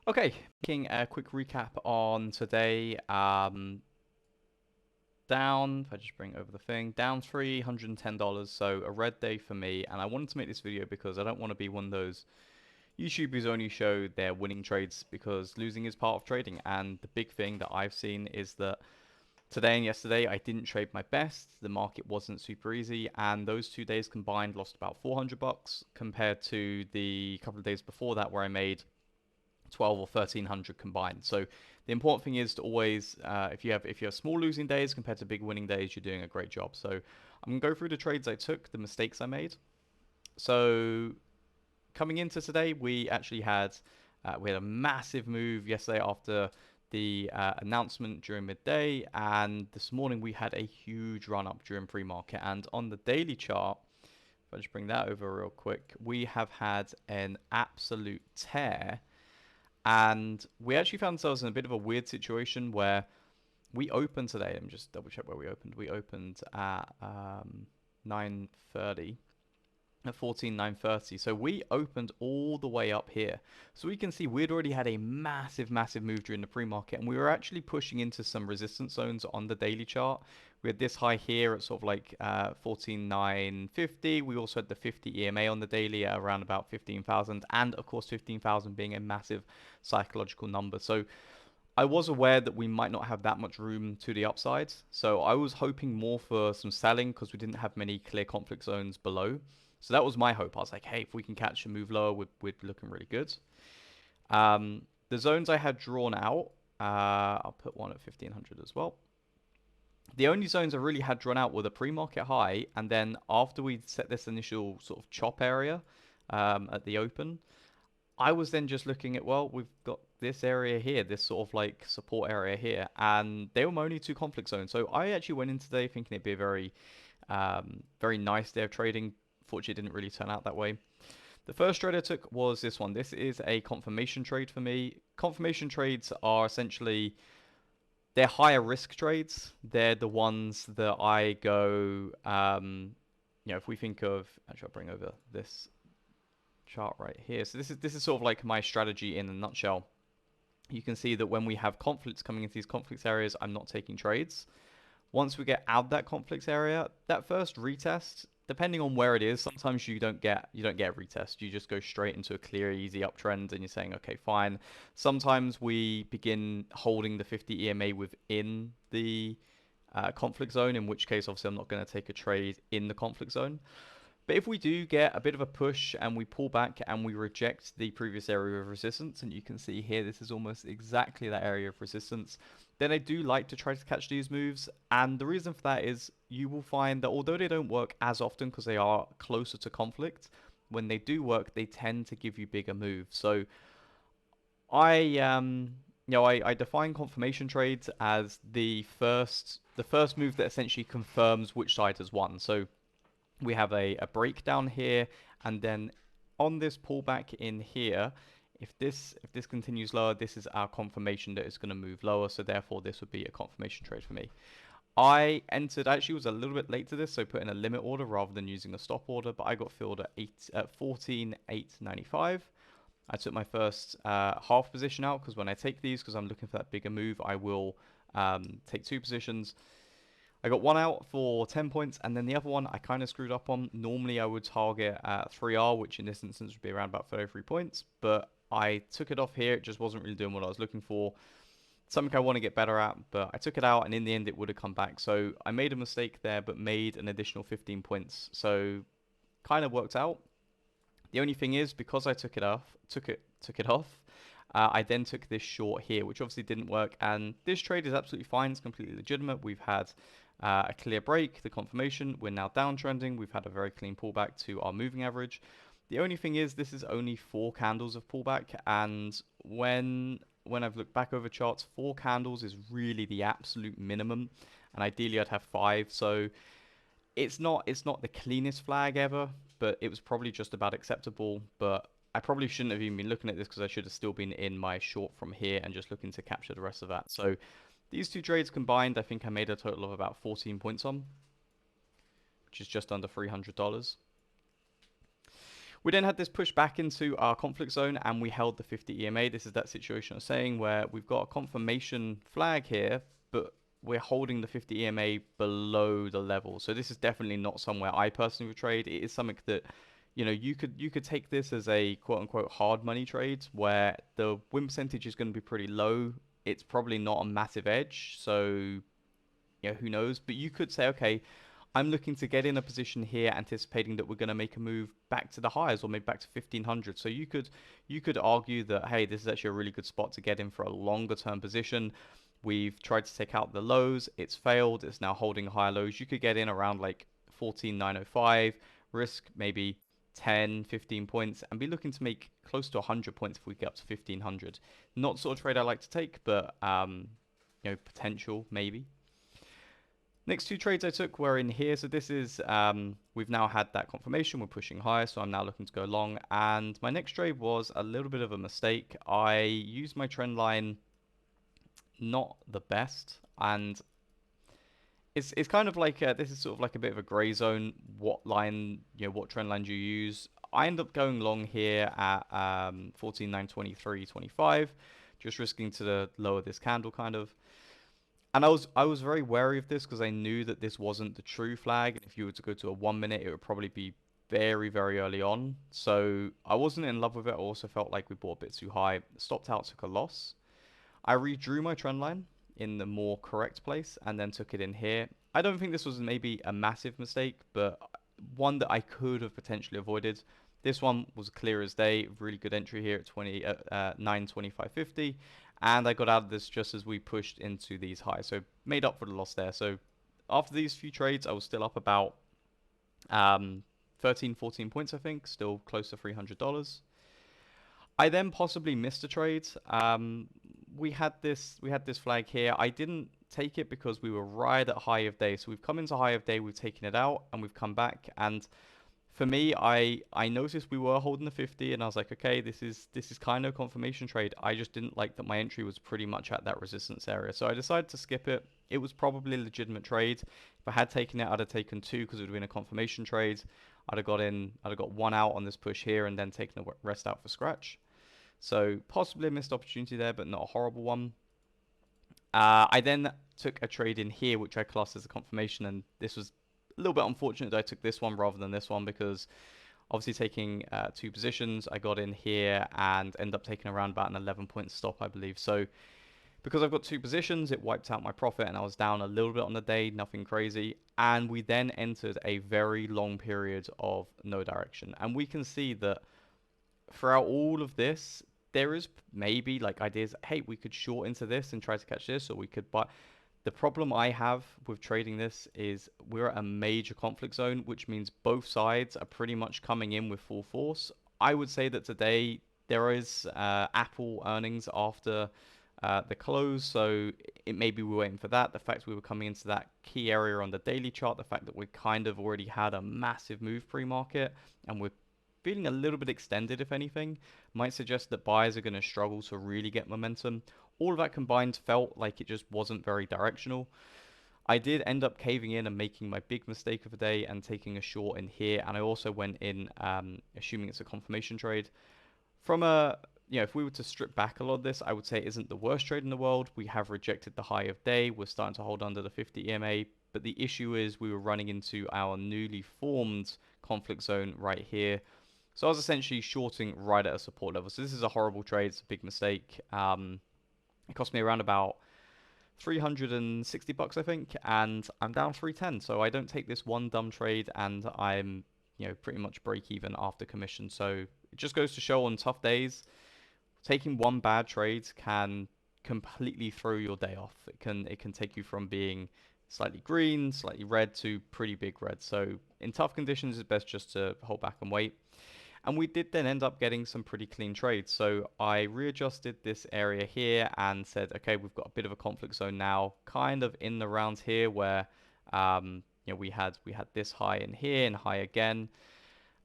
Okay, making a quick recap on today. Down, if I just bring over the thing, down $310, so a red day for me. And I wanted to make this video because I don't want to be one of those YouTubers who only show their winning trades, because losing is part of trading. And the big thing that I've seen is that today and yesterday I didn't trade my best. The market wasn't super easy, and those 2 days combined lost about 400 bucks compared to the couple of days before that where I made 12 or 1300 combined. So the important thing is to always, if you have small losing days compared to big winning days, you're doing a great job. So I'm gonna go through the trades I took, the mistakes I made. So coming into today, we had a massive move yesterday after the announcement during midday, and this morning we had a huge run up during pre-market. And on the daily chart, if I just bring that over real quick, we have had an absolute tear, and we actually found ourselves in a bit of a weird situation where we opened today. Let me just double check where we opened. We opened at 9:30, at 14,930. So we opened all the way up here. So we can see we'd already had a massive move during the pre-market, and we were actually pushing into some resistance zones on the daily chart. We had this high here at sort of like 14,950. We also had the 50 EMA on the daily at around about 15,000, and of course 15,000 being a massive psychological number. So I was aware that we might not have that much room to the upside, so I was hoping more for some selling because we didn't have many clear conflict zones below. So that was my hope. I was like, hey, if we can catch a move lower, we're looking really good. The zones I had drawn out, I'll put one at 1500 as well. The only zones I really had drawn out were the pre-market high, and then after we set this initial sort of chop area at the open, I was then just looking at, well, we've got this area here, this sort of like support area here, and they were my only two conflict zones. So I actually went in today thinking it'd be a very nice day of trading. Fortunately, it didn't really turn out that way. The first trade I took was this one. This is a confirmation trade for me. Confirmation trades are essentially, they're higher risk trades. They're the ones that I go, if we think of, actually I'll bring over this chart right here. So this is sort of like my strategy in a nutshell. You can see that when we have conflicts coming into these conflicts areas, I'm not taking trades. Once we get out that conflicts area, that first retest, depending on where it is, sometimes you don't get a retest. You just go straight into a clear, easy uptrend, and you're saying, okay, fine. Sometimes we begin holding the 50 EMA within the conflict zone, in which case, obviously, I'm not going to take a trade in the conflict zone. But if we do get a bit of a push and we pull back and we reject the previous area of resistance, and you can see here, this is almost exactly that area of resistance, then I do like to try to catch these moves. And the reason for that is you will find that although they don't work as often because they are closer to conflict, when they do work, they tend to give you bigger moves. So I define confirmation trades as the first move that essentially confirms which side has won. So we have a breakdown here, and then on this pullback in here, if this continues lower, this is our confirmation that it's going to move lower, so therefore this would be a confirmation trade for me. I actually was a little bit late to this, so put in a limit order rather than using a stop order, but I got filled at 14,895. I took my first half position out because when I take these, because I'm looking for that bigger move, I will take two positions. I got one out for 10 points, and then the other one I kind of screwed up on. Normally I would target at 3R, which in this instance would be around about 33 points, but I took it off here. It just wasn't really doing what I was looking for. Something I want to get better at, but I took it out, and in the end it would have come back. So I made a mistake there, but made an additional 15 points. So kind of worked out. The only thing is, because I took it off, I then took this short here, which obviously didn't work. And this trade is absolutely fine. It's completely legitimate. We've had a clear break, the confirmation. We're now downtrending. We've had a very clean pullback to our moving average. The only thing is, this is only 4 candles of pullback, and when I've looked back over charts, 4 candles is really the absolute minimum, and ideally I'd have 5. So it's not the cleanest flag ever, but it was probably just about acceptable. But I probably shouldn't have even been looking at this because I should have still been in my short from here and just looking to capture the rest of that. So these two trades combined, I think I made a total of about 14 points on, which is just under $300. We then had this push back into our conflict zone and we held the 50 EMA. This is that situation I was saying where we've got a confirmation flag here, but we're holding the 50 EMA below the level. So this is definitely not somewhere I personally would trade. It is something that, you could take this as a quote unquote hard money trade where the win percentage is going to be pretty low. It's probably not a massive edge. So, who knows? But you could say, okay, I'm looking to get in a position here, anticipating that we're going to make a move back to the highs or maybe back to 1500. So you could argue that, hey, this is actually a really good spot to get in for a longer term position. We've tried to take out the lows, it's failed, it's now holding higher lows. You could get in around like 14,905, risk maybe 10, 15 points, and be looking to make close to 100 points if we get up to 1500. Not the sort of trade I like to take, but potential maybe. Next two trades I took were in here. So this is, we've now had that confirmation. We're pushing higher, so I'm now looking to go long. And my next trade was a little bit of a mistake. I used my trend line not the best. And it's kind of like, this is sort of like a bit of a gray zone. What line, what trend line do you use? I end up going long here at 14,923.25, just risking to lower this candle kind of. And I was very wary of this because I knew that this wasn't the true flag. And if you were to go to a 1 minute, it would probably be very, very early on. So I wasn't in love with it. I also felt like we bought a bit too high. Stopped out, took a loss. I redrew my trend line in the more correct place and then took it in here. I don't think this was maybe a massive mistake, but one that I could have potentially avoided. This one was clear as day. Really good entry here at 925.50. And I got out of this just as we pushed into these highs. So made up for the loss there. So after these few trades, I was still up about 13, 14 points, I think. Still close to $300. I then possibly missed a trade. We had this flag here. I didn't take it because we were right at high of day. So we've come into high of day, we've taken it out, and we've come back. And for me, I noticed we were holding the 50, and I was like, okay, this is kind of a confirmation trade. I just didn't like that my entry was pretty much at that resistance area, so I decided to skip it. It was probably a legitimate trade. If I had taken it, I'd have taken two because it would have been a confirmation trade. I'd have got one out on this push here, and then taken the rest out for scratch. So possibly a missed opportunity there, but not a horrible one. I then took a trade in here, which I classed as a confirmation, and this was a little bit unfortunate that I took this one rather than this one because obviously taking two positions, I got in here and ended up taking around about an 11-point stop, I believe. So because I've got two positions, it wiped out my profit and I was down a little bit on the day, nothing crazy. And we then entered a very long period of no direction. And we can see that throughout all of this, there is maybe like ideas, hey, we could short into this and try to catch this, or we could buy. The problem I have with trading this is we're at a major conflict zone, which means both sides are pretty much coming in with full force. I would say that today there is Apple earnings after the close, so it maybe we're waiting for that. The fact we were coming into that key area on the daily chart, the fact that we kind of already had a massive move pre-market and we're feeling a little bit extended, if anything, might suggest that buyers are going to struggle to really get momentum. All of that combined felt like it just wasn't very directional. I did end up caving in and making my big mistake of the day and taking a short in here. And I also went in assuming it's a confirmation trade. From if we were to strip back a lot of this, I would say it isn't the worst trade in the world. We have rejected the high of day. We're starting to hold under the 50 EMA. But the issue is we were running into our newly formed conflict zone right here. So I was essentially shorting right at a support level. So this is a horrible trade. It's a big mistake. It cost me around about $360, I think, and I'm down 310. So I don't take this one dumb trade, and I'm pretty much break even after commission. So it just goes to show on tough days, taking one bad trade can completely throw your day off. It can take you from being slightly green, slightly red to pretty big red. So in tough conditions, it's best just to hold back and wait. And we did then end up getting some pretty clean trades. So I readjusted this area here and said, okay, we've got a bit of a conflict zone now, kind of in the rounds here where we had this high in here and high again.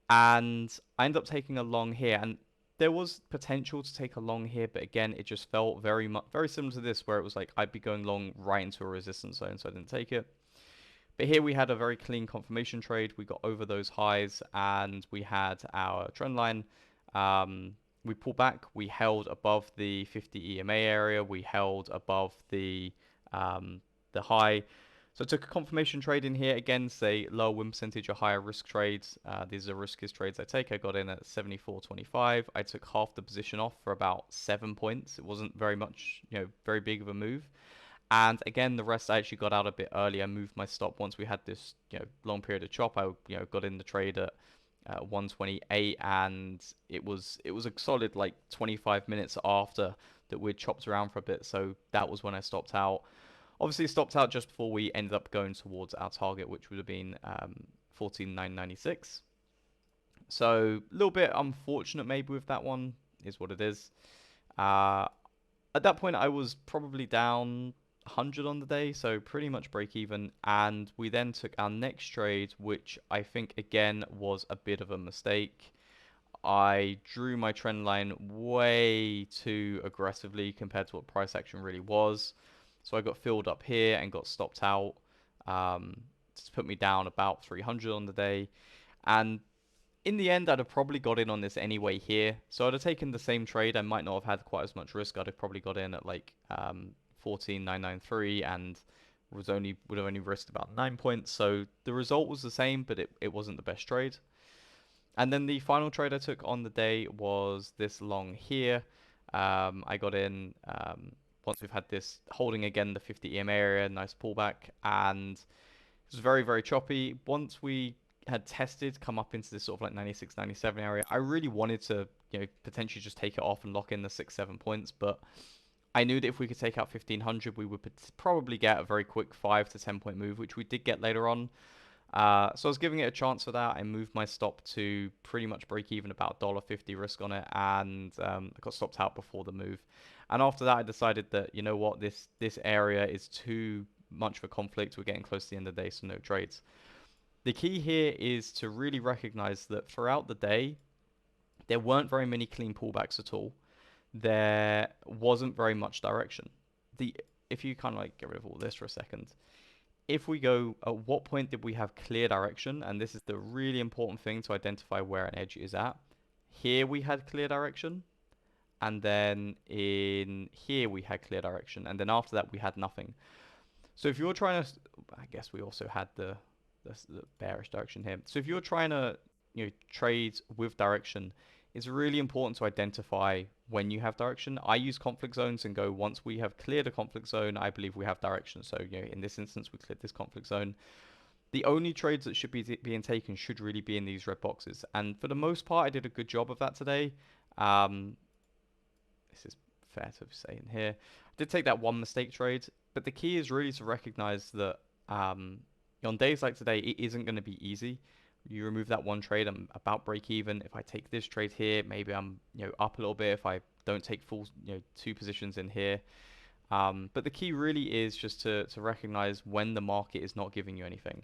And I ended up taking a long here. And there was potential to take a long here, but again, it just felt very similar to this, where it was like I'd be going long right into a resistance zone, so I didn't take it. But here we had a very clean confirmation trade. We got over those highs and we had our trend line. We pulled back. We held above the 50 EMA area. We held above the high. So I took a confirmation trade in here. Again, say lower win percentage or higher risk trades. These are riskiest trades I take. I got in at 74.25. I took half the position off for about 7 points. It wasn't very much, very big of a move. And again, the rest I actually got out a bit earlier. Moved my stop once we had this, long period of chop. I, got in the trade at 128, and it was a solid like 25 minutes after that we'd chopped around for a bit. So that was when I stopped out. Obviously, stopped out just before we ended up going towards our target, which would have been 14,996. So a little bit unfortunate maybe with that one, is what it is. At that point, I was probably down 100 on the day, so pretty much break even. And we then took our next trade, which I think again was a bit of a mistake. I drew my trend line way too aggressively compared to what price action really was. So I got filled up here and got stopped out. To put me down about 300 on the day. And in the end, I'd have probably got in on this anyway here. So I'd have taken the same trade. I might not have had quite as much risk. I'd have probably got in at like 14,993 and would have only risked about 9 points. So the result was the same, but it wasn't the best trade. And then the final trade I took on the day was this long here. I got in once we've had this holding again the 50 EMA area, nice pullback, and it was very, very choppy. Once we had tested, come up into this sort of like 96, 97 area, I really wanted to, potentially just take it off and lock in the 6, 7 points, but I knew that if we could take out 1500, we would probably get a very quick 5 to 10 point move, which we did get later on. So I was giving it a chance for that. I moved my stop to pretty much break even, about $1.50 risk on it, and I got stopped out before the move. And after that, I decided that, you know what, this area is too much of a conflict. We're getting close to the end of the day, so no trades. The key here is to really recognize that throughout the day, there weren't very many clean pullbacks at all. There wasn't very much direction. If you kind of like get rid of all this for a second, if we go, at what point did we have clear direction? And this is the really important thing to identify where an edge is at. Here we had clear direction, and then in here we had clear direction, and then after that we had nothing. So if you're trying to, I guess we also had the bearish direction here. So if you're trying to, trade with direction, it's really important to identify when you have direction. I use conflict zones and go, once we have cleared a conflict zone, I believe we have direction. So, in this instance, we cleared this conflict zone. The only trades that should be being taken should really be in these red boxes. And for the most part, I did a good job of that today. This is fair to say in here. I did take that one mistake trade, but the key is really to recognize that on days like today, it isn't going to be easy. You remove that one trade, I'm about break even. If I take this trade here, maybe I'm up a little bit if I don't take full 2 positions in here. But the key really is just to recognize when the market is not giving you anything.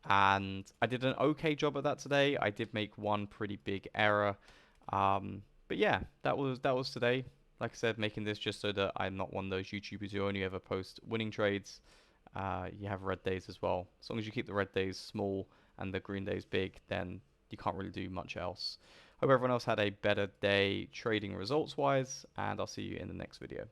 And I did an okay job at that today. I did make one pretty big error. But yeah, that was today. Like I said, making this just so that I'm not one of those YouTubers who only ever post winning trades. You have red days as well. As long as you keep the red days small and the green days big, then you can't really do much else. Hope everyone else had a better day trading results wise, and I'll see you in the next video.